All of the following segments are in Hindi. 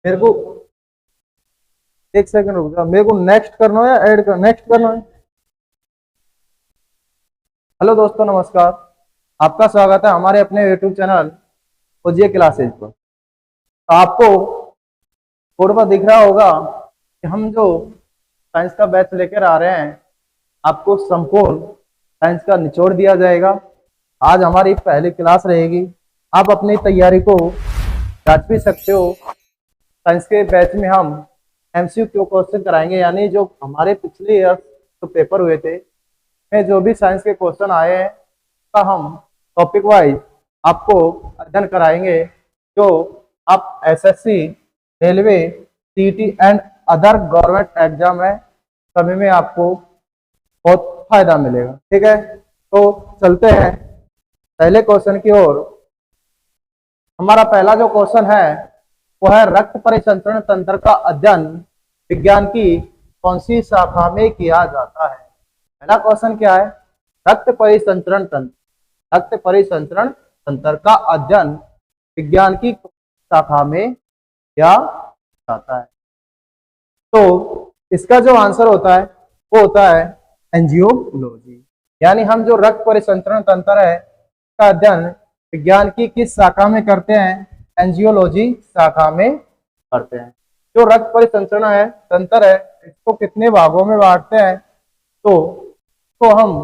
मेरे को एक सेकंड रुक जाओ, मेरे को नेक्स्ट करना है या ऐड कर, नेक्स्ट करना है। हेलो दोस्तों, नमस्कार। आपका स्वागत है हमारे अपने यूट्यूब चैनल ओजीए क्लासेज पर। तो आपको बोर्ड पर दिख रहा होगा कि हम जो साइंस का बैच लेकर आ रहे हैं, आपको संपूर्ण साइंस का निचोड़ दिया जाएगा। आज हमारी पहली क्लास रहेगी। आप अपनी तैयारी को जांच भी सकते हो। साइंस के बैच में हम एमसीक्यू क्वेश्चन कराएंगे, यानी जो हमारे पिछले ईयर जो पेपर हुए थे में जो भी साइंस के क्वेश्चन आए हैं का हम टॉपिक वाइज आपको अध्ययन कराएंगे, जो आप SSC, railway, CET and other government exam है सभी में आपको बहुत फायदा मिलेगा। ठीक है, तो चलते हैं पहले क्वेश्चन की ओर। हमारा पहला जो क्वेश्चन है वो है रक्त परिसंचरण तंत्र का अध्ययन विज्ञान की कौन सी शाखा में किया जाता है। पहला क्वेश्चन क्या है? रक्त परिसंचरण तंत्र। रक्त परिसंचरण तंत्र का अध्ययन विज्ञान की शाखा में किया जाता है। तो इसका जो आंसर होता है वो होता है एंजियोलॉजी। यानी हम जो रक्त परिसंचरण तंत्र है का अध्ययन विज्ञान की किस शाखा में करते हैं? एंजियोलॉजी शाखा में करते हैं। जो रक्त परिसंचरण है तंत्र है, इसको कितने भागों में बांटते हैं? तो हम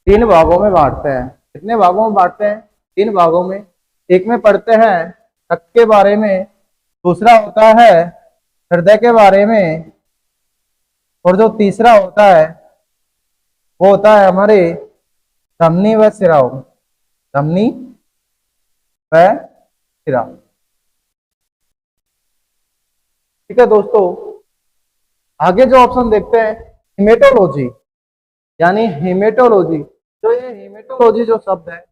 3 भागों में बांटते हैं। कितने भागों में बांटते हैं? 3 भागों में। एक में पढ़ते हैं रक्त के बारे में, दूसरा होता है हृदय के बारे में, और जो तीसरा होता है वो होता है हमारे धमनी व सिराओं। धमनी व सिरा। ठीक है दोस्तों, आगे जो ऑप्शन देखते हैं हेमेटोलॉजी, यानी हेमेटोलॉजी। तो ये हेमेटोलॉजी जो शब्द है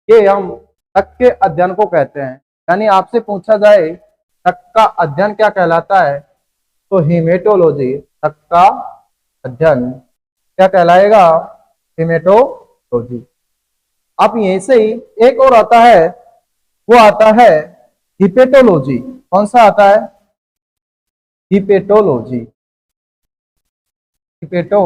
ये हम रक्त के अध्ययन को कहते हैं। यानी आपसे पूछा जाए रक्त का अध्ययन क्या कहलाता है, तो हेमेटोलॉजी, रक्त का अध्ययन क्या कहलाएगा? हेमेटोलॉजी। अब यहीं से ही एक और आता है, वो आता है हिपेटोलॉजी। कौन सा आता है? हिपेटोलॉजी। हिपेटो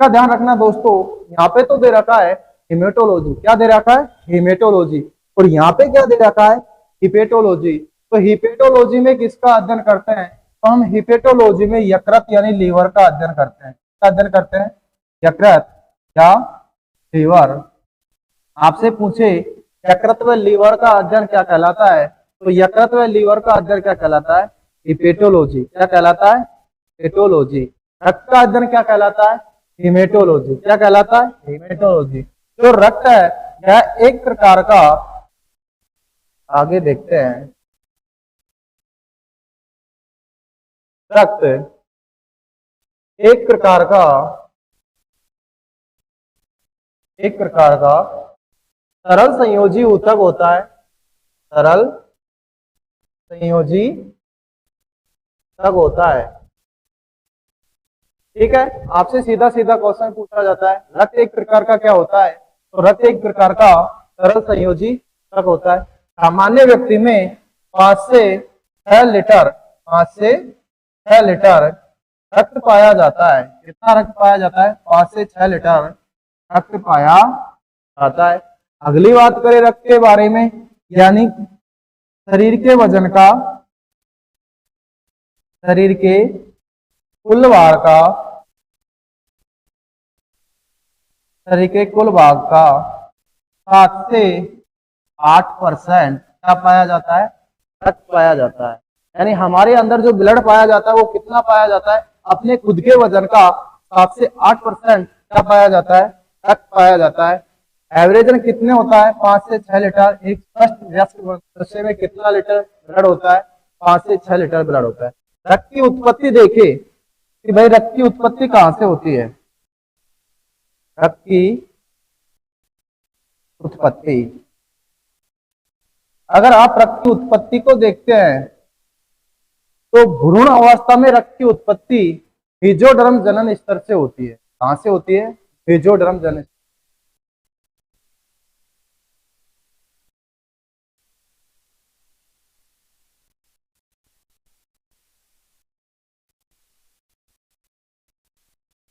का ध्यान रखना दोस्तों, यहाँ पे तो दे रखा है हेमेटोलॉजी। क्या दे रखा है? हेमेटोलॉजी। और यहाँ पे क्या दे रखा है? हिपेटोलॉजी। तो हिपेटोलॉजी में किसका अध्ययन करते हैं? तो हम हिपेटोलॉजी में यकृत यानी लीवर का अध्ययन करते हैं। क्या अध्ययन करते हैं? यकृत या लीवर। आपसे पूछे यकृत व लीवर का अध्ययन क्या कहलाता है, तो यकृत व लीवर का अध्ययन क्या कहलाता है? हिपेटोलॉजी। क्या कहलाता है? हिपेटोलॉजी। रक्त का अध्ययन क्या कहलाता है? हेमेटोलॉजी। क्या कहलाता है? हेमेटोलॉजी। जो रक्त है यह एक प्रकार का, आगे देखते हैं, रक्त एक प्रकार का सरल संयोजी ऊतक होता है। सरल संयोजी ऊतक होता है। ठीक है, आपसे सीधा सीधा क्वेश्चन पूछा जाता है रक्त एक प्रकार का क्या होता है, तो रक्त एक प्रकार का सरल संयोजी ऊतक होता है। सामान्य व्यक्ति में 5 से 6 लीटर रक्त पाया जाता है। कितना रक्त पाया जाता है? 5 से 6 लीटर रक्त पाया जाता है। अगली बात करें रक्त के बारे में, यानी शरीर के वजन का, शरीर के कुल भार का, शरीर के कुल भाग का 7 से 8% क्या पाया जाता है? रक्त पाया जाता है। यानी हमारे अंदर जो ब्लड पाया जाता है वो कितना पाया जाता है? अपने खुद के वजन का 7 से 8% क्या पाया जाता है? रक्त पाया जाता है। एवरेजन कितने होता है? 5 से 6 लीटर। एक स्वस्थ वयस्क मनुष्य में कितना लीटर ब्लड होता है? 5 से 6 लीटर ब्लड होता है। रक्त की उत्पत्ति देखे कि भाई रक्त की उत्पत्ति कहां से होती है? रक्त की उत्पत्ति, अगर आप रक्त की उत्पत्ति को देखते हैं तो भ्रूण अवस्था में रक्त की उत्पत्ति मेसोडर्म जनन स्तर से होती है। कहां से होती है? मेसोडर्म जनन।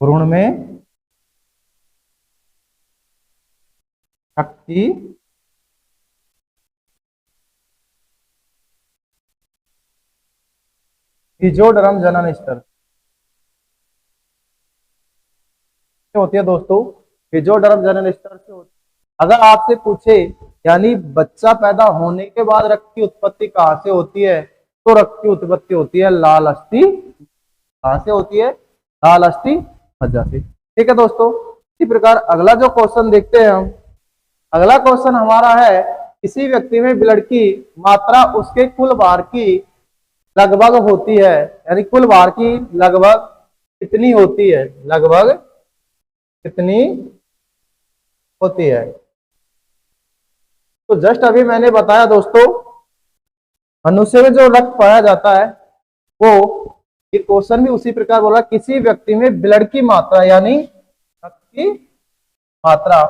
भ्रूण में शक्ति फिजियोडर्म जनन स्तर से होती है दोस्तों। फिजियोडर्म जनन स्तर से होती है। अगर आपसे पूछे यानी बच्चा पैदा होने के बाद रक्त की उत्पत्ति कहाँ से होती है, तो रक्त की उत्पत्ति होती है लाल अस्थि। कहाँ से होती है? लाल अस्थि मज्जा से। ठीक है दोस्तों, इसी प्रकार अगला जो क्वेश्चन देखते हैं हम। अगला क्वेश्चन हमारा है, किसी व्यक्ति में ब्लड की मात्रा उसके कुल भार की लगभग होती है, यानी कुल भार की लगभग कितनी होती है, लगभग कितनी होती है। तो जस्ट अभी मैंने बताया दोस्तों, मनुष्य में जो रक्त पाया जाता है वो, ये क्वेश्चन भी उसी प्रकार बोला, किसी व्यक्ति में ब्लड की मात्रा यानी रक्त की मात्रा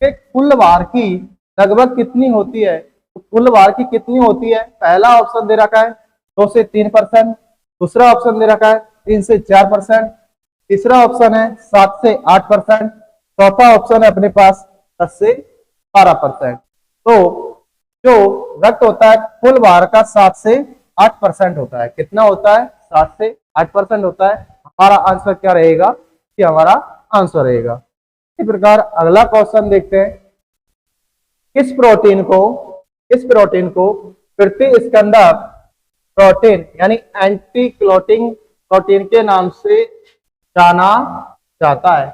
के कुल भार की लगभग कितनी होती है। तो कुल भार की कितनी होती है, पहला ऑप्शन दे रखा है 2 से 3%, दूसरा ऑप्शन दे रखा है 3 से 4%, तीसरा ऑप्शन है 7 से 8%, चौथा ऑप्शन है अपने पास 10 से 12%। तो जो रक्त होता है कुल भार का 7 से 8% होता है। कितना होता है? 7 से 8% होता है। हमारा आंसर क्या रहेगा? कि हमारा आंसर रहेगा। इसी प्रकार अगला क्वेश्चन देखते हैं, किस प्रोटीन को प्रति स्कंदक प्रोटीन यानी एंटी क्लॉटिंग प्रोटीन के नाम से जाना जाता है।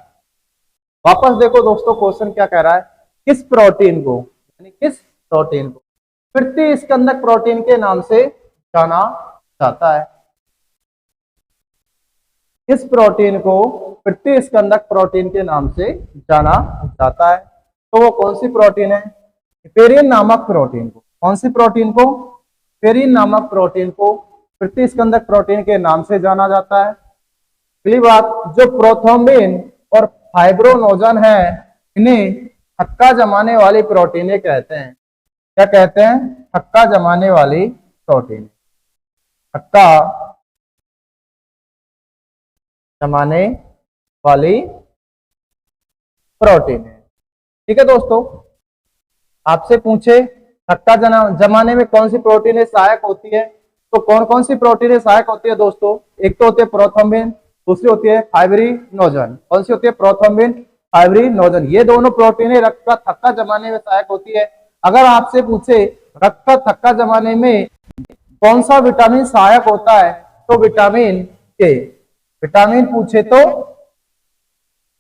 वापस देखो दोस्तों, क्वेश्चन क्या कह रहा है, किस प्रोटीन को प्रति स्कंदक प्रोटीन के नाम से जाना जाता है। किस प्रोटीन को प्रति स्कंदक प्रोटीन के नाम से जाना जाता है, तो वो कौन सी प्रोटीन है? हेपेरिन नामक प्रोटीन को। कौन सी प्रोटीन को? हेपेरिन नामक प्रोटीन को प्रति स्कंदक प्रोटीन के नाम से जाना जाता है। अगली बात, जो प्रोथ्रोम्बिन और फाइब्रोनोजन है, इन्हें थक्का जमाने वाली प्रोटीनें कहते हैं। क्या कहते हैं? थक्का जमाने वाली प्रोटीन। थक्का जमाने वाली प्रोटीन है। ठीक है दोस्तों, आपसे पूछे थक्का जमाने में कौन सी प्रोटीन सहायक होती है, तो कौन कौन सी प्रोटीन सहायक होती है दोस्तों? एक तो होती है प्रोथ्रोम्बिन, दूसरी होती है फाइब्रिनोजन। कौन सी होती है? Prothrombin, fibrinogen. ये दोनों प्रोटीनें रक्त का थक्का जमाने में सहायक होती है। अगर आपसे पूछे रक्त का थक्का जमाने में कौन सा विटामिन सहायक होता है, तो विटामिन के। विटामिन पूछे तो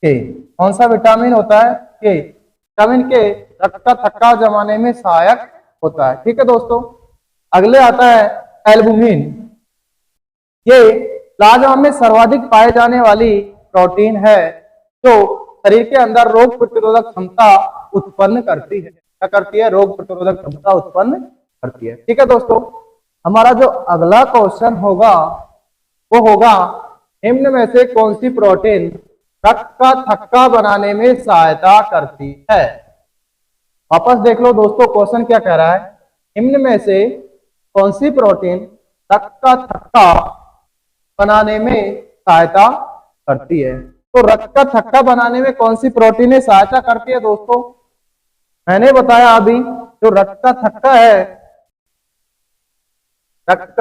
के। कौन सा विटामिन होता है? के। विटामिन के रक्त का थक्का जमाने में सहायक होता है। ठीक है दोस्तों, अगले आता है एल्बुमिन। ये प्लाज्मा में सर्वाधिक पाए जाने वाली प्रोटीन है, जो शरीर के अंदर रोग प्रतिरोधक क्षमता उत्पन्न करती है। क्या करती है? रोग प्रतिरोधक क्षमता उत्पन्न करती है। ठीक है दोस्तों, हमारा जो अगला क्वेश्चन होगा वो होगा, निम्न में से कौन सी प्रोटीन रक्त का थक्का बनाने में सहायता करती है। वापस देख लो दोस्तों, क्वेश्चन क्या कह रहा है, निम्न में से कौन सी प्रोटीन रक्त का थक्का बनाने में सहायता करती है। तो रक्त का थक्का बनाने में कौन सी प्रोटीन सहायता करती है दोस्तों? मैंने बताया अभी, जो रक्त का थक्का है, रक्त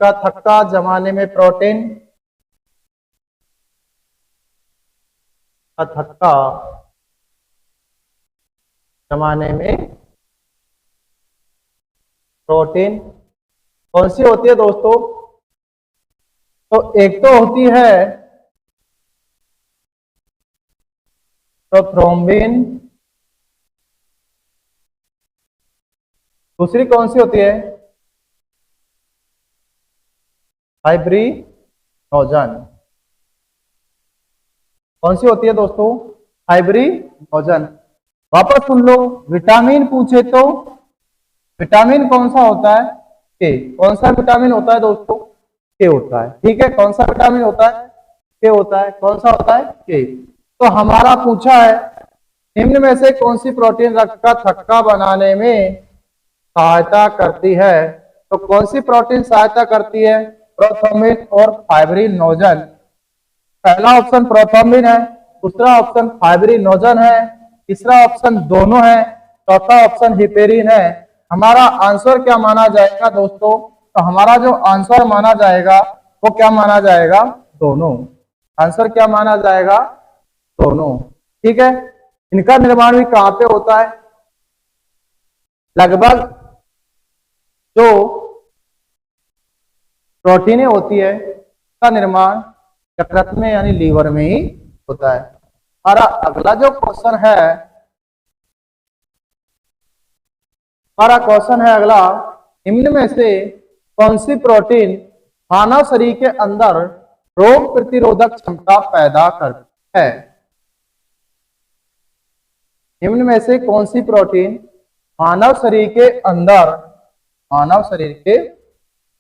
का थक्का जमाने में प्रोटीन का थक्का जमाने में प्रोटीन कौन सी होती है दोस्तों? तो एक तो होती है प्रोथ्रोम्बिन, दूसरी कौन सी होती है? फाइब्रिनोजन। कौन सी होती है दोस्तों? फाइब्रिनोजन। वापस सुन लो, विटामिन पूछे तो विटामिन कौन सा होता है? के। कौन सा विटामिन होता है दोस्तों? के होता है। ठीक है, कौन सा विटामिन होता है? के होता है। कौन सा होता है? के। तो हमारा पूछा है, निम्न में से कौन सी प्रोटीन रक्त का थक्का बनाने में सहायता करती है। तो कौन सी प्रोटीन सहायता करती है? प्रोथ्रोम्बिन और फाइब्रिनोजन। पहला ऑप्शन प्रोथ्रोम्बिन है, दूसरा ऑप्शन फाइब्रिनोजन है, तीसरा ऑप्शन दोनों है, चौथा ऑप्शन हिपेरिन है। हमारा आंसर क्या माना जाएगा दोस्तों? तो हमारा जो आंसर माना जाएगा वो क्या माना जाएगा? दोनों। आंसर क्या माना जाएगा? दोनों। ठीक है। इनका निर्माण भी कहां पे होता है? लगभग जो प्रोटीनें होती है उसका निर्माण यकृत में यानी लीवर में ही होता है। हमारा अगला जो क्वेश्चन है, हमारा क्वेश्चन है अगला, निम्न में से कौन सी प्रोटीन मानव शरीर के अंदर रोग प्रतिरोधक क्षमता पैदा करती है? निम्न में से कौन सी प्रोटीन मानव शरीर के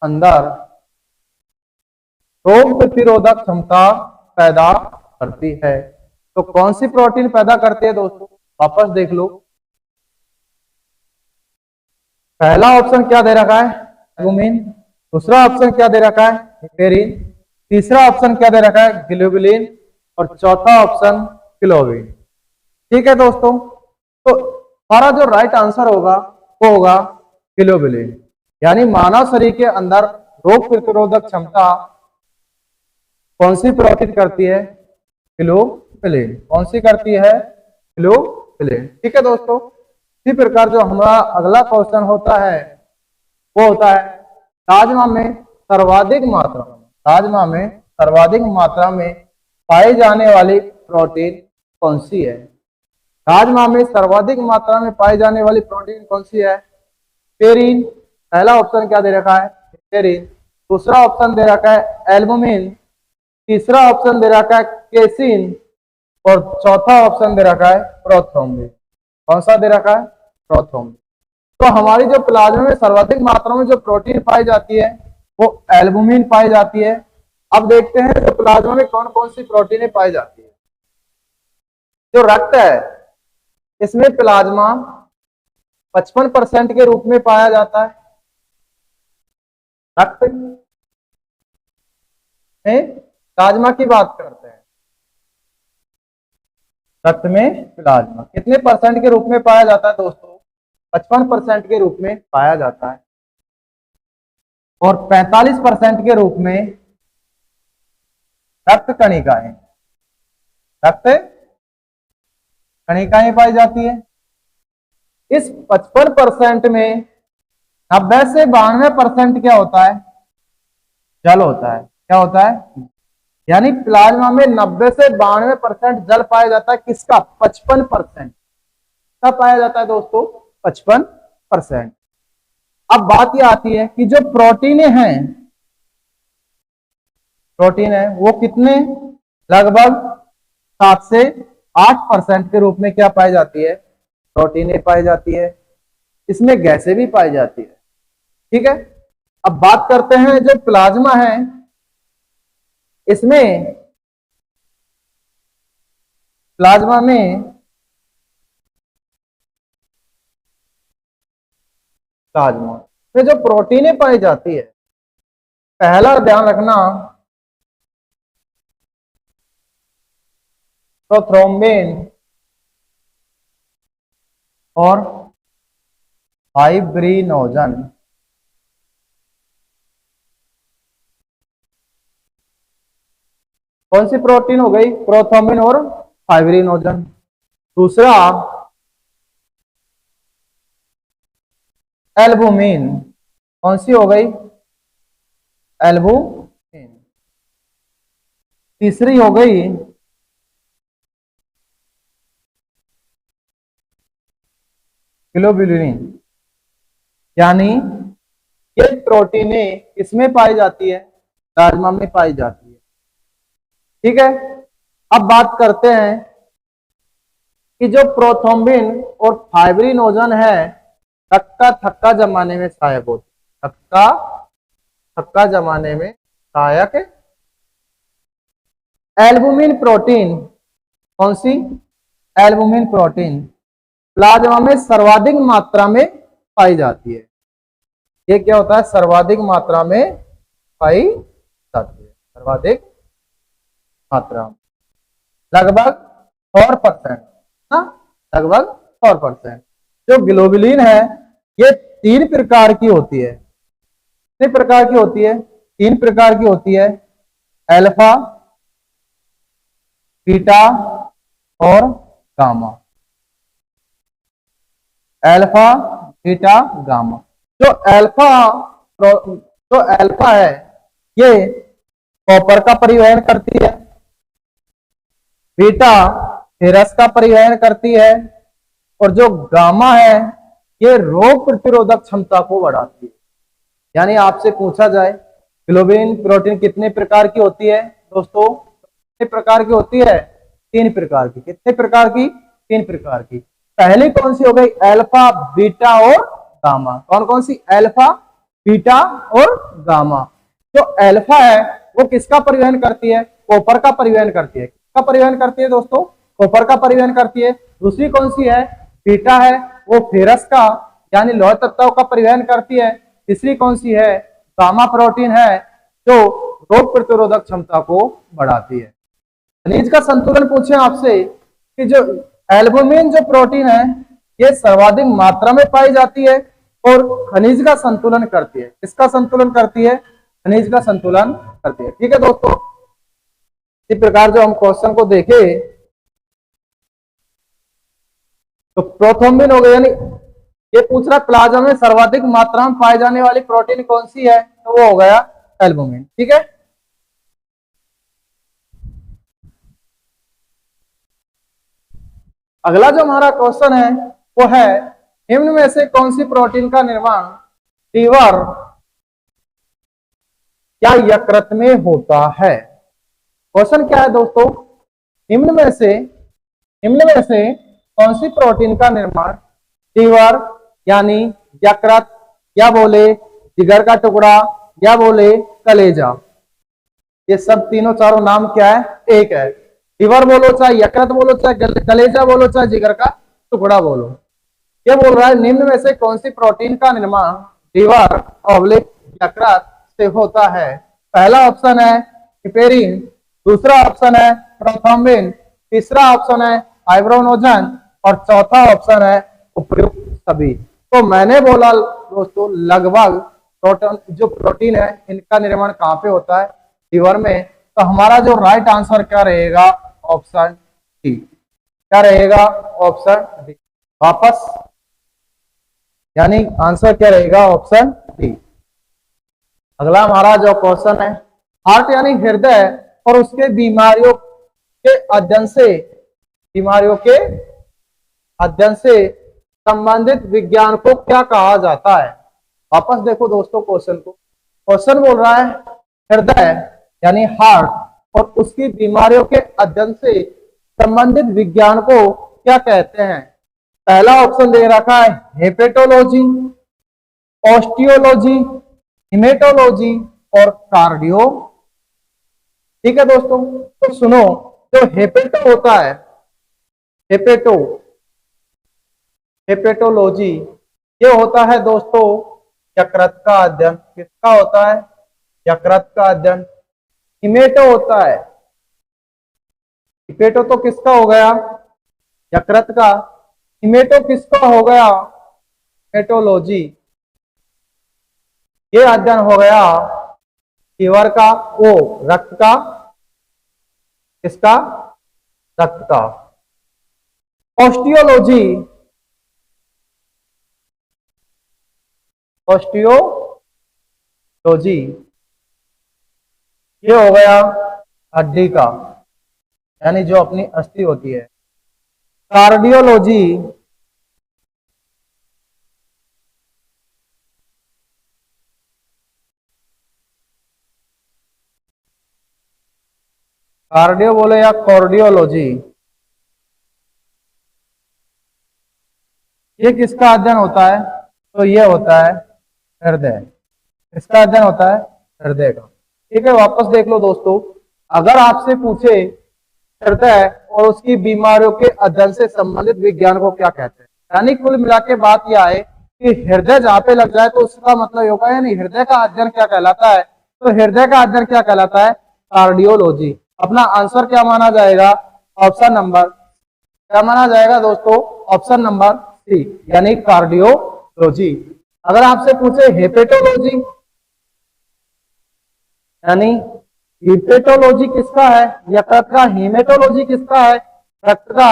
अंदर रोग प्रतिरोधक क्षमता पैदा करती है? तो कौन सी प्रोटीन पैदा करती है दोस्तों? वापस देख लो। पहला ऑप्शन क्या दे रखा है? एल्बुमिन। दूसरा ऑप्शन क्या दे रखा है? हिपेरिन। तीसरा ऑप्शन क्या दे रखा है? ग्लोबुलिन। और चौथा ऑप्शन क्लोबिन। ठीक है दोस्तों, तो हमारा जो राइट आंसर होगा वो होगा ग्लोबुलिन। यानी मानव शरीर के अंदर रोग प्रतिरोधक क्षमता कौन सी प्रोटीन करती है? ग्लोबुलिन। कौन सी करती है? ग्लोबुलिन। ठीक है दोस्तों, इसी प्रकार जो हमारा अगला क्वेश्चन होता है वो होता है प्लाज्मा में सर्वाधिक मात्रा में पाई जाने वाली प्रोटीन कौन सी है? प्लाज्मा में सर्वाधिक मात्रा में पाई जाने वाली प्रोटीन कौन सी है? हिपेरिन। पहला ऑप्शन क्या दे रखा है? हिपेरिन। दूसरा ऑप्शन दे रखा है एल्बुमिन। तीसरा ऑप्शन दे रखा है केसिन। और चौथा ऑप्शन दे रखा है प्रोथ्रोम्बिन। कौन सा दे रखा है? प्रोथ्रोम्बिन। तो हमारी जो प्लाज्मा में सर्वाधिक मात्रा में जो प्रोटीन पाई जाती है वो एल्बुमिन पाई जाती है। अब देखते हैं जो प्लाज्मा में कौन कौन सी प्रोटीनें पाई जाती है। जो रक्त है इसमें प्लाज्मा 55% के रूप में पाया जाता है। रक्त में प्लाज्मा की बात करते हैं, रक्त में प्लाज्मा कितने परसेंट के रूप में पाया जाता है दोस्तों? 55% के रूप में पाया जाता है। और 45% के रूप में रक्त कणिकाएं पाई जाती है। इस 55% में 90 से 92% क्या होता है? जल होता है। क्या होता है? यानी प्लाज्मा में 90 से 92% जल पाया जाता है। किसका? 55%। क्या पाया जाता है दोस्तों? 55%। अब बात यह आती है कि जो प्रोटीन है वो कितने, लगभग 7 से 8% के रूप में क्या पाई जाती है? प्रोटीनें पाई जाती है। इसमें गैसें भी पाई जाती है। ठीक है। अब बात करते हैं जो प्लाज्मा है इसमें, प्लाज्मा में जो प्रोटीनें पाई जाती है, पहला ध्यान रखना प्रोथ्रोम्बिन और फाइब्रिनोजन। कौन सी प्रोटीन हो गई? प्रोथ्रोम्बिन और फाइब्रिनोजन। दूसरा एल्बुमिन। कौन सी हो गई? एल्बुमिन। तीसरी हो गई ग्लोबुलिन। यानी ये प्रोटीनें किसमें पाई जाती है? प्लाज्मा में पाई जाती है। ठीक है। अब बात करते हैं कि जो प्रोथ्रोम्बिन और फाइब्रिनोजन है थक्का थक्का जमाने में सहायक होते, थक्का जमाने में सहायक। एल्बुमिन प्रोटीन, कौन सी? एल्बुमिन प्रोटीन प्लाज्मा में सर्वाधिक मात्रा में पाई जाती है। ये क्या होता है? सर्वाधिक मात्रा में पाई जाती है, सर्वाधिक मात्रा लगभग 4%, ना, लगभग 4%। जो ग्लोबुलिन है ये 3 प्रकार की होती है। कितने प्रकार की होती है? 3 प्रकार की होती है, अल्फा, बीटा और गामा। Alpha, beta, gamma. जो अल्फा जो अल्फा है ये कॉपर का परिवहन करती है, बीटा फेरस का परिवहन करती है, और जो गामा है ये रोग प्रतिरोधक क्षमता को बढ़ाती है। यानी आपसे पूछा जाए ग्लोबुलिन प्रोटीन कितने प्रकार की होती है दोस्तों? कितने प्रकार की होती है? 3 प्रकार की। कितने प्रकार की? 3 प्रकार की। पहली कौन सी हो गई? अल्फा, बीटा और गामा। कौन कौन सी? अल्फा, बीटा और गामा। जो अल्फा है वो किसका परिवहन करती है? कॉपर का परिवहन करती है। किसका परिवहन करती है दोस्तों? कॉपर का परिवहन करती है। दूसरी कौन सी है? बीटा है, वो फेरस का यानी लौह तत्वों का परिवहन करती है। तीसरी कौन सी है? गामा प्रोटीन है, जो रोग प्रतिरोधक क्षमता को बढ़ाती है। खनिज का संतुलन पूछे आपसे कि जो एल्बुमिन जो प्रोटीन है ये सर्वाधिक मात्रा में पाई जाती है और खनिज का संतुलन करती है। किसका संतुलन करती है? खनिज का संतुलन करती है। ठीक है दोस्तों, इसी प्रकार जो हम क्वेश्चन को देखे तो प्रोथ्रोम्बिन हो गया, यानी ये पूछ रहा प्लाज्मा में सर्वाधिक मात्रा में पाई जाने वाली प्रोटीन कौन सी है, तो वो हो गया एल्बुमिन। ठीक है, अगला जो हमारा क्वेश्चन है वो है निम्न में से कौन सी प्रोटीन का निर्माण लीवर या यकृत में होता है? क्वेश्चन क्या है दोस्तों? निम्न में से कौन सी प्रोटीन का निर्माण लीवर यानी यकृत, या बोले जिगर का टुकड़ा, या बोले कलेजा, ये सब तीनों चारों नाम क्या है? एक है। लीवर बोलो, चाहे यकृत बोलो, चाहे कलेजा बोलो, चाहे जिगर का टुकड़ा बोलो। ये बोल रहा है निम्न में से कौन सी प्रोटीन का निर्माण लीवर ऑब्लिक यकृत से होता है? पहला ऑप्शन है हिपेरिन, दूसरा ऑप्शन है प्रोथ्रोम्बिन, तीसरा ऑप्शन है फाइब्रोनोजन और चौथा ऑप्शन है उपयुक्त सभी। तो मैंने बोला दोस्तों लगभग जो प्रोटीन है इनका निर्माण कहां पे होता है? लीवर में। तो हमारा जो राइट आंसर क्या रहेगा? Option D. क्या रहेगा? Option D. वापस यानी आंसर क्या रहेगा? Option D. अगला हमारा जो क्वेश्चन है, हार्ट यानी हृदय और उसके बीमारियों के अध्ययन से संबंधित विज्ञान को क्या कहा जाता है? वापस देखो दोस्तों क्वेश्चन को। क्वेश्चन बोल रहा है हृदय यानी हार्ट और उसकी बीमारियों के अध्ययन से संबंधित विज्ञान को क्या कहते हैं? पहला ऑप्शन दे रखा है हेपेटोलॉजी, ऑस्टियोलॉजी, हिमेटोलॉजी और कार्डियो। ठीक है दोस्तों, तो सुनो, जो हेपेटो होता है, हेपेटोलॉजी ये होता है दोस्तों यकृत का अध्ययन। किसका होता है? यकृत का अध्ययन। हिमेटो होता है, हिपेटो तो किसका हो गया? यकृत का। हिमेटो किसका हो गया? हेपेटोलॉजी, ये अध्ययन हो गया लीवर का, वो रक्त का। किसका? रक्त का। ऑस्टियोलॉजी ये हो गया हड्डी का, यानी जो अपनी अस्थि होती है। कार्डियोलॉजी कार्डियो बोले या कार्डियोलॉजी, ये किसका अध्ययन होता है? तो ये होता है हृदय। इसका अध्ययन होता है हृदय का। ठीक है, वापस देख लो दोस्तों, अगर आपसे पूछे हृदय और उसकी बीमारियों के अध्ययन से संबंधित विज्ञान को क्या कहते हैं, यानी कुल मिला के बात यह आए कि हृदय जहां पे लग जाए तो उसका मतलब होगा यानी हृदय का अध्ययन क्या कहलाता है? तो हृदय का अध्ययन क्या कहलाता है? कार्डियोलॉजी। अपना आंसर क्या माना जाएगा? ऑप्शन नंबर क्या माना जाएगा दोस्तों? ऑप्शन नंबर सी, यानी कार्डियोलॉजी। अगर आपसे पूछे हेपेटोलॉजी, यानी हिपेटोलॉजी किसका है? यकृत का। हीमेटोलॉजी किसका है? रक्त का।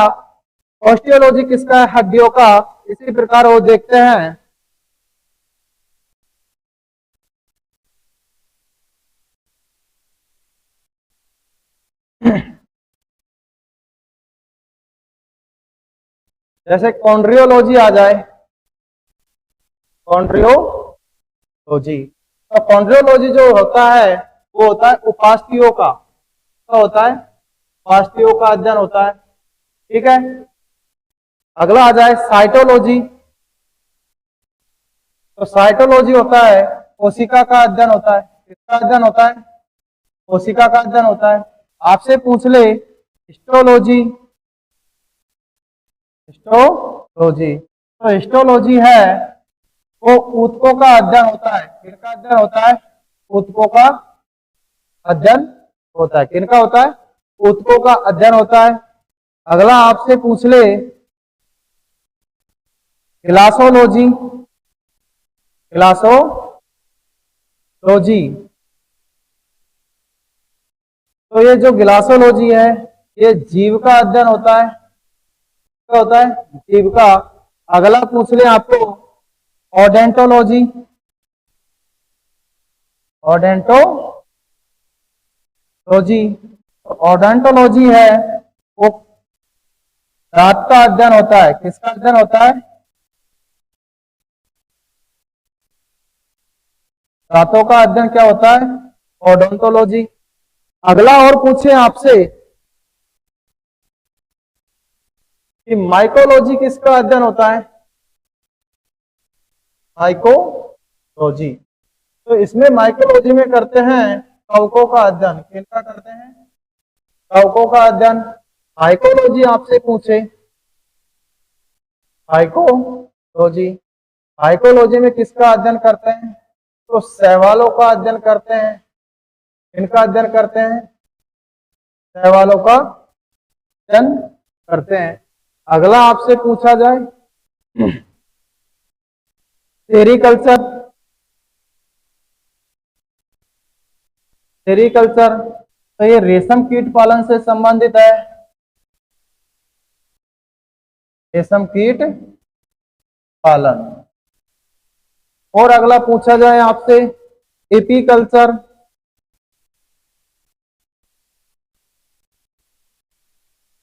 ऑस्टियोलॉजी किसका है? हड्डियों का। इसी प्रकार वो देखते हैं जैसे कॉन्ड्रियोलॉजी आ जाए, कॉन्ड्रियोलॉजी। तो कॉन्ड्रियोलॉजी जो होता है वो होता है उपास्थियों का। क्या होता है? उपास्थियों का अध्ययन होता है। ठीक है। अगला आ जाए साइटोलॉजी। तो साइटोलॉजी होता है कोशिका का अध्ययन होता है। किसका अध्ययन होता है? कोशिका का अध्ययन होता है। आपसे पूछ ले हिस्टोलॉजी, हिस्टोलॉजी, तो हिस्टोलॉजी है वो ऊतकों का अध्ययन होता है। किसका अध्ययन होता है? ऊतकों का अध्ययन होता है। किनका होता है? ऊतकों का अध्ययन होता है। अगला आपसे पूछ ले ग्लासोलॉजी, ग्लासोलॉजी। तो ये जो ग्लासोलॉजी है ये जीव का अध्ययन होता है। क्या होता है? जीव का। अगला पूछ ले आपको ओडेंटोलॉजी, ओडेंटोलॉजी। ओडेंटोलॉजी है वो दांत का अध्ययन होता है। किसका अध्ययन होता है? दांतों का अध्ययन क्या होता है? ओडोंटोलॉजी। अगला और पूछे आपसे कि माइकोलॉजी किसका अध्ययन होता है? माइकोलॉजी। तो इसमें माइकोलॉजी में करते हैं कवकों का अध्ययन। किसका करते हैं? कवकों का अध्ययन। माइकोलॉजी आपसे पूछे, माइकोलॉजी, माइकोलॉजी में किसका अध्ययन करते हैं? तो शैवालों का अध्ययन करते हैं। इनका अध्ययन करते हैं? शैवालों का अध्ययन करते हैं। अगला आपसे पूछा जाए सेरीकल्चर, सेरीकल्चर। तो ये रेशम कीट पालन से संबंधित है। रेशम कीट पालन। और अगला पूछा जाए आपसे एपीकल्चर।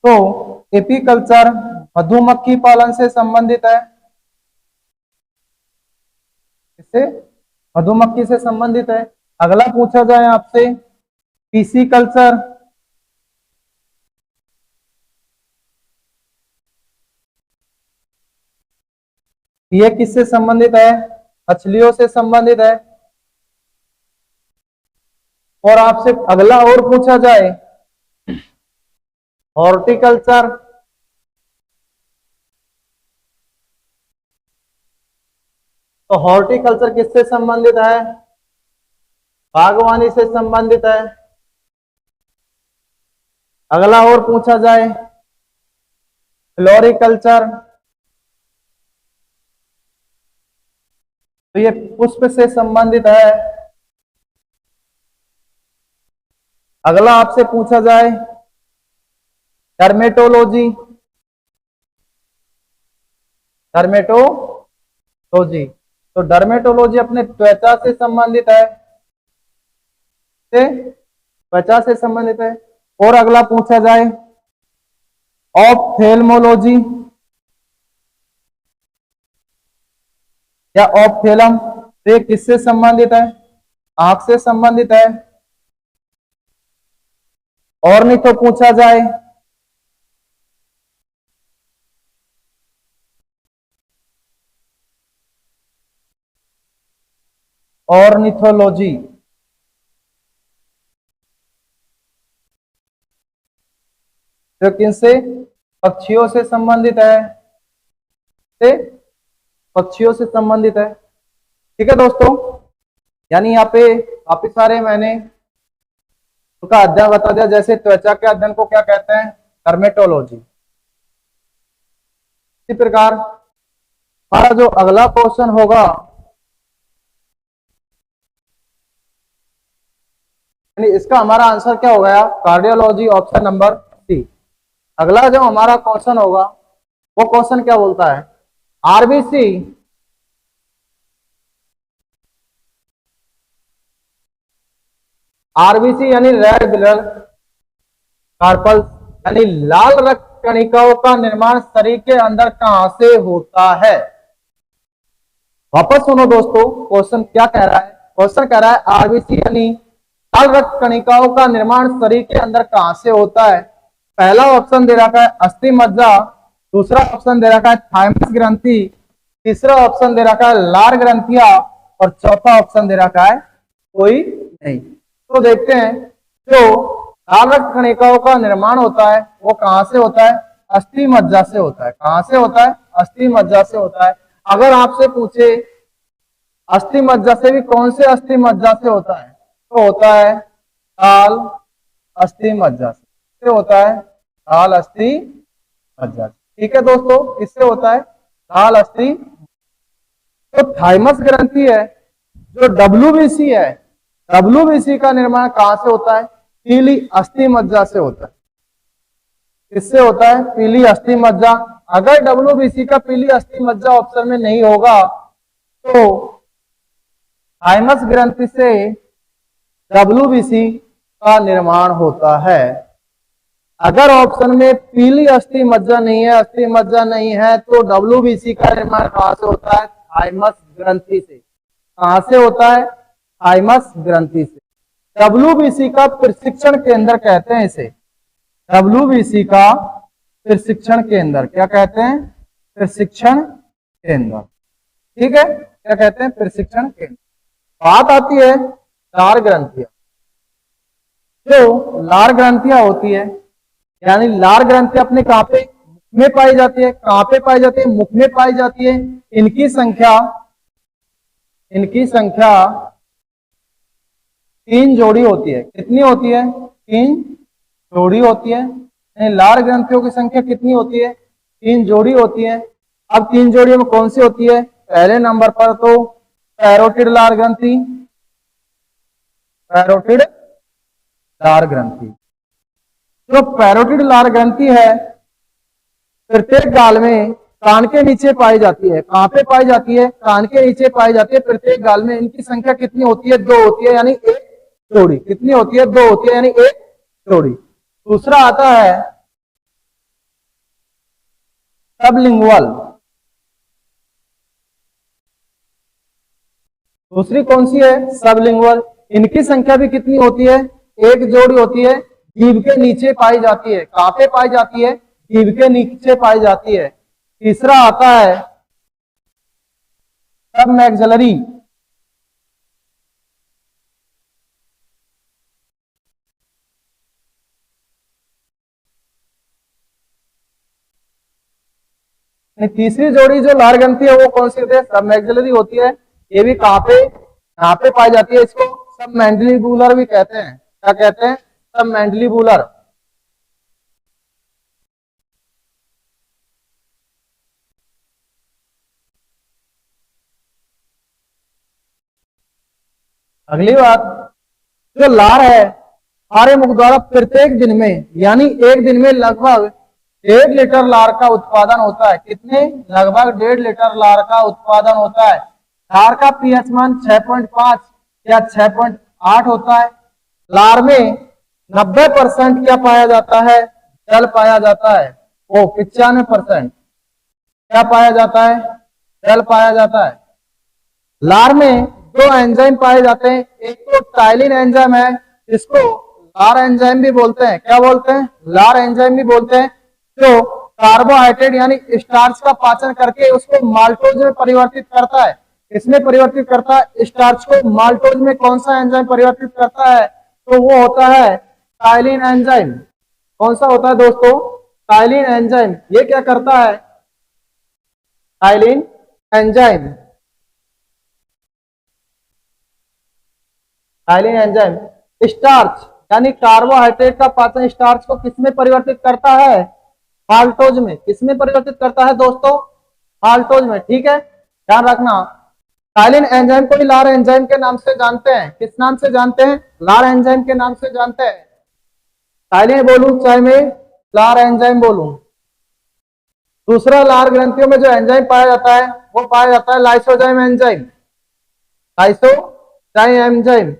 तो एपीकल्चर मधुमक्खी पालन से संबंधित है। इससे मधुमक्खी से संबंधित है। अगला पूछा जाए आपसे पीसी कल्चर। ये किससे संबंधित है? मछलियों से संबंधित है। और आपसे अगला और पूछा जाए हॉर्टिकल्चर। तो हॉर्टिकल्चर किससे संबंधित है? बागवानी से संबंधित है। अगला और पूछा जाए फ्लोरिकल्चर। तो ये पुष्प से संबंधित है। अगला आपसे पूछा जाए डर्मेटोलॉजी, डर्मेटोलॉजी। तो डर्मेटोलॉजी अपने त्वचा से संबंधित है, त्वचा से संबंधित है। और अगला पूछा जाए ऑप्थेल्मोलॉजी या ऑप्थेलम। तो ये किससे संबंधित है? आंख से संबंधित है। और नहीं तो पूछा जाए ऑर्निथोलॉजी। जो किनसे? पक्षियों से संबंधित है, से पक्षियों से संबंधित है। ठीक है दोस्तों, यानी यहाँ पे काफी सारे मैंने उसका अध्ययन बता दिया। जैसे त्वचा के अध्ययन को क्या कहते हैं, डर्मेटोलॉजी। इसी प्रकार हमारा जो अगला क्वेश्चन होगा, इसका हमारा आंसर क्या हो गया, कार्डियोलॉजी, ऑप्शन नंबर सी। अगला जो हमारा क्वेश्चन होगा वो क्वेश्चन क्या बोलता है, आरबीसी यानी रेड ब्लड कार्पल्स यानी लाल रक्त कणिकाओं का निर्माण शरीर के अंदर कहां से होता है। वापस सुनो दोस्तों, क्वेश्चन क्या कह रहा है, क्वेश्चन कह रहा है आरबीसी यानी लाल रक्त कणिकाओं का निर्माण शरीर के अंदर कहां से होता है। पहला ऑप्शन दे रखा है अस्थि मज्जा, दूसरा ऑप्शन दे रखा है थाइमस ग्रंथि, तीसरा ऑप्शन दे रखा है लार ग्रंथियां और चौथा ऑप्शन दे रखा है कोई नहीं। तो देखते हैं जो लाल रक्त कणिकाओं का निर्माण होता है वो कहां से होता है, अस्थि मज्जा से होता है। कहां से होता है, अस्थि मज्जा से होता है। अगर आपसे पूछे अस्थि मज्जा से भी कौन से अस्थि मज्जा से होता है, तो होता है लाल अस्थि मज्जा से होता है, लाल अस्थि मज्जा। ठीक है दोस्तों, किससे होता है, लाल अस्थि। तो थाइमस ग्रंथि है, जो डब्ल्यूबीसी है, डब्ल्यूबीसी का निर्माण कहां से होता है, पीली अस्थि मज्जा से होता है। किससे होता है, पीली अस्थि मज्जा। अगर डब्ल्यूबीसी का पीली अस्थि मज्जा ऑप्शन में नहीं होगा तो थाइमस ग्रंथि से डब्ल्यूबीसी का निर्माण होता है। अगर ऑप्शन में पीली अस्थि मज्जा नहीं है, अस्थि मज्जा नहीं है, तो डब्ल्यूबीसी का निर्माण कहां से होता है, थाइमस ग्रंथि से। कहां से होता है, थाइमस ग्रंथि से। डब्ल्यूबीसी का प्रशिक्षण केंद्र कहते हैं इसे, डब्ल्यूबीसी का प्रशिक्षण केंद्र क्या कहते हैं, प्रशिक्षण केंद्र। ठीक है, क्या कहते हैं, प्रशिक्षण केंद्र। बात आती है लार ग्रंथियां। जो लार ग्रंथियां होती है, यानी लार ग्रंथियां अपने कहां पे, मुख में पाई जाती है। कहां पे पाई जाती है, मुख में पाई जाती है। इनकी संख्या 3 जोड़ी होती है। कितनी होती है, 3 जोड़ी होती है। लार ग्रंथियों की संख्या कितनी होती है, 3 जोड़ी होती है। अब 3 जोड़ियों में कौन सी होती है, पहले नंबर पर तो पैरोटिड लार ग्रंथि, पैरोटिड लार ग्रंथि। जो पैरोटिड लार ग्रंथि है प्रत्येक गाल में कान के नीचे पाई जाती है। कहां पे पाई जाती है, कान के नीचे पाई जाती है प्रत्येक गाल में। इनकी संख्या कितनी होती है, 2 होती है, यानी 1 जोड़ी। कितनी होती है, 2 होती है, यानी 1 जोड़ी। दूसरा आता है सबलिंगुअल। दूसरी कौन सी है, सबलिंगुअल। इनकी संख्या भी कितनी होती है, 1 जोड़ी होती है। जीभ के नीचे पाई जाती है। कहां पे पाई जाती है, जीभ के नीचे पाई जाती है। तीसरा आता है सब मैक्सिलरी। तीसरी जोड़ी जो लार ग्रंथि है वो कौन सी होती है, सब मैक्सिलरी होती है। ये भी कहां पे, यहाँ पे पाई जाती है। इसको सब मैंडिबुलर भी कहते हैं। क्या कहते हैं, सब मैंडिबुलर। अगली बात, जो लार है हमारे मुख द्वारा प्रत्येक दिन में, यानी एक दिन में लगभग 1.5 लीटर लार का उत्पादन होता है। कितने, लगभग 1.5 लीटर लार का उत्पादन होता है। लार का पीएच मान 6.5 या 6.8 होता है। लार में 90% क्या पाया जाता है, जल पाया जाता है। वो 95% क्या पाया जाता है, जल पाया जाता है। लार में 2 एंजाइम पाए जाते हैं। एक तो टाइलिन एंजाइम है, इसको लार एंजाइम भी बोलते हैं। क्या बोलते हैं, लार एंजाइम भी बोलते हैं। जो कार्बोहाइड्रेट यानी स्टार्च का पाचन करके उसको माल्टोज में परिवर्तित करता है। इसमें परिवर्तित करता है, स्टार्च को माल्टोज में कौन सा एंजाइम परिवर्तित करता है, तो वो होता है टाइलिन एंजाइम। कौन सा होता है दोस्तों, टाइलिन एंजाइम। ये क्या करता है, टाइलिन एंजाइम। साइलिन एंजाइम स्टार्च यानी कार्बोहाइड्रेट का पाचन स्टार्च को किसमें परिवर्तित करता है? माल्टोज में। किसमें परिवर्तित करता है दोस्तों? माल्टोज में। ठीक है, ध्यान रखना। साइलिन एंजाइम को ही लार एंजाइम के नाम से जानते हैं। किस नाम से जानते हैं? लार एंजाइम के नाम से जानते हैं। साइलिन बोलूं चाहे मैं लार एंजाइम बोलूं। दूसरा, लार ग्रंथियों में जो एंजाइम पाया जाता है वो पाया जाता है लाइसोजाइम एंजाइम। लाइसोजाइम एंजाइम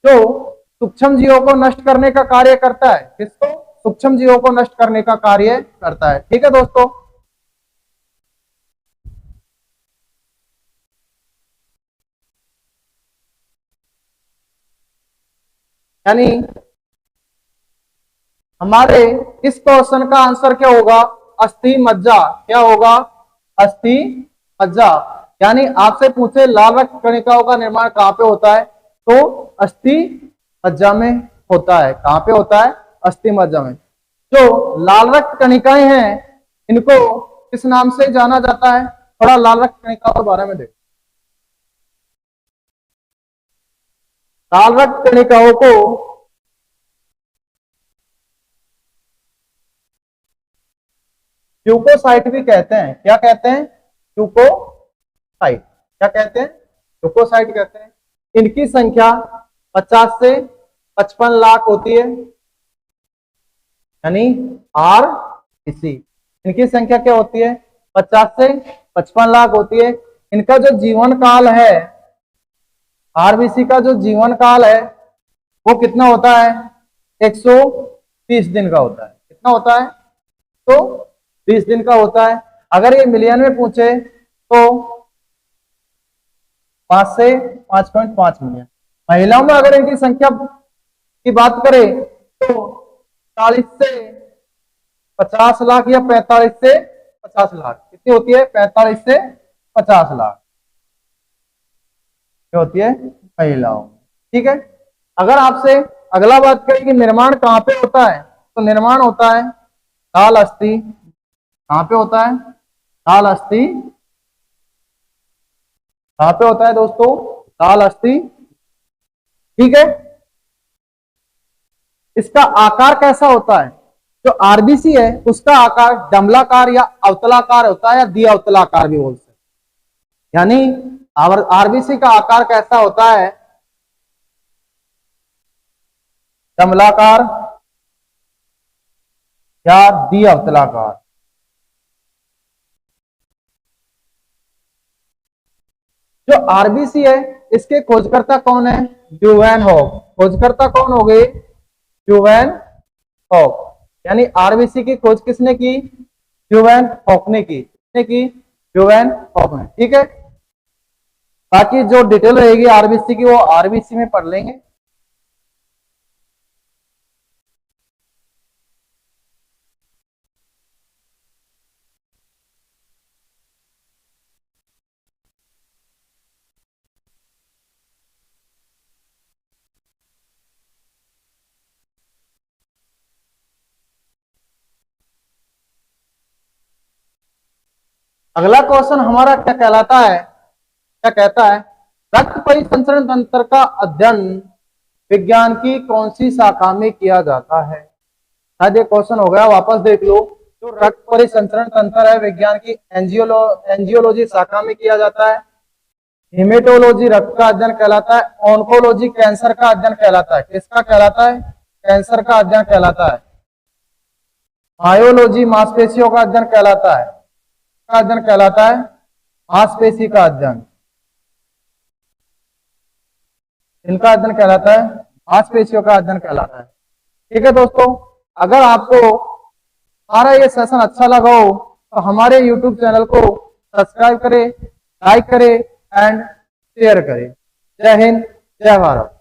जो सूक्ष्म जीवों को नष्ट करने का कार्य करता है। किसको? सूक्ष्म जीवों को नष्ट करने का कार्य करता है। ठीक है दोस्तों, यानी हमारे इस क्वेश्चन का आंसर क्या होगा? अस्थि मज्जा। क्या होगा? अस्थि मज्जा। यानी आपसे पूछे लाल रक्त कणिकाओं का निर्माण कहां पे होता है, तो अस्थि मज्जा में होता है। कहां पे होता है? अस्थि मज्जा में। जो लाल रक्त कणिकाएं हैं इनको किस नाम से जाना जाता है? थोड़ा लाल रक्त कणिकाओं के बारे में देखो। लाल रक्त कणिकाओं को ल्यूकोसाइट भी कहते हैं। क्या कहते हैं? ल्यूकोसाइट। क्या कहते हैं? ल्यूकोसाइट कहते हैं। इनकी संख्या 50 से 55 लाख होती है, यानी आरबीसी। इनकी संख्या क्या होती है? 50 से 55 लाख होती है। इनका जो जीवन काल है, आरबीसी का जो जीवन काल है वो कितना होता है? 130 दिन का होता है। कितना होता है? तो 20 दिन का होता है। अगर ये मिलियन में पूछे तो 5 से 5.5 मिलियन। महिलाओं में अगर इनकी संख्या की बात करें तो 40 से 50 लाख या 45 से 50 लाख। कितनी होती है? 45 से 50 लाख क्या होती है महिलाओं। ठीक है, अगर आपसे अगला बात करें कि निर्माण कहां पे होता है, तो निर्माण होता है लाल अस्थि। कहां पे होता है? लाल अस्थि। कहां पे होता है दोस्तों? लाल अस्थि। ठीक है, इसका आकार कैसा होता है? जो आरबीसी है उसका आकार डमलाकार या अवतलाकार होता है, या द्वि अवतलाकार भी बोल सकते। यानी आरबीसी का आकार कैसा होता है? डमलाकार या द्वि अवतलाकार। जो आरबीसी है इसके खोजकर्ता कौन है? ड्यूवेन हॉक। खोजकर्ता कौन हो गए? ड्यूवेन हॉक। यानी आरबीसी की खोज किसने की? ड्यूवेन हॉक ने की। किसने की? ड्यूवेन हॉक ने। ठीक है, बाकी जो डिटेल रहेगी आरबीसी की वो आरबीसी में पढ़ लेंगे। अगला क्वेश्चन हमारा क्या कहलाता है? क्या कहता है? रक्त परिसंचरण तंत्र का अध्ययन विज्ञान की कौन सी शाखा में किया जाता है? शायद ये क्वेश्चन हो गया, वापस देख लो। जो रक्त परिसंचरण तंत्र है विज्ञान की एंजियोलॉजी शाखा में किया जाता है। हिमेटोलॉजी रक्त का अध्ययन कहलाता है। ऑन्कोलॉजी कैंसर का अध्ययन कहलाता है। किसका कहलाता है? कैंसर का अध्ययन कहलाता है। मायोलॉजी मांसपेशियों का अध्ययन कहलाता है। का अध्ययन कहलाता है मांसपेशी का अध्ययन। इनका अध्ययन कहलाता है मांसपेशियों का अध्ययन कहलाता है। ठीक है दोस्तों, अगर आपको हमारा ये सेशन अच्छा लगा हो तो हमारे YouTube चैनल को सब्सक्राइब करें, लाइक करें एंड शेयर करें। जय हिंद, जय भारत।